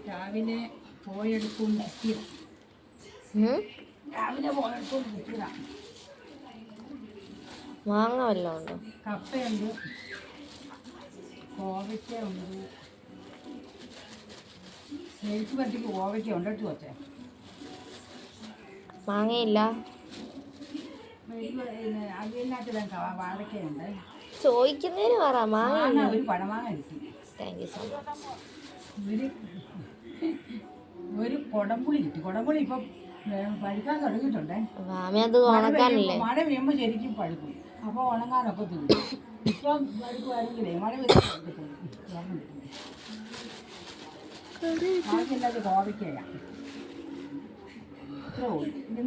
രാവിലെ പോയെടുക്കൊണ്ട് കിട്ടിയതാ. മാങ്ങ വല്ലതും ഉണ്ടോ? കപ്പയുണ്ട്, കോവയ്ക്ക ഉണ്ട്. മെഴുക്ക് പറ്റിക്ക് കോവയ്ക്ക ഉണ്ടിട്ട് വെച്ചേ. മാങ്ങയില്ല. അതിനകത്ത് വാഴക്കയുണ്ട്. ചോദിക്കുന്നതിന് പറ. മാങ്ങ ഒരു പഴമാങ്ങ കിട്ടി. Thank you so much. ഒരു കൊടംപുളി കിട്ടി. കൊടംപുളി ഇപ്പം പഴുക്കാൻ തുടങ്ങിയിട്ടുണ്ടേ. മഴ പെയ്യുമ്പോൾ ശരിക്കും പഴുക്കും. അപ്പോൾ ഉണങ്ങാനൊക്കെ തിരിക്കും. ഇപ്പം പഴുക്കുമായിരുന്നില്ലേ, മഴ പെയ്യുമ്പോൾ ബാക്കിയെല്ലാം കോവയ്ക്കയാണ്. ഇത്രേ ഉള്ളൂ.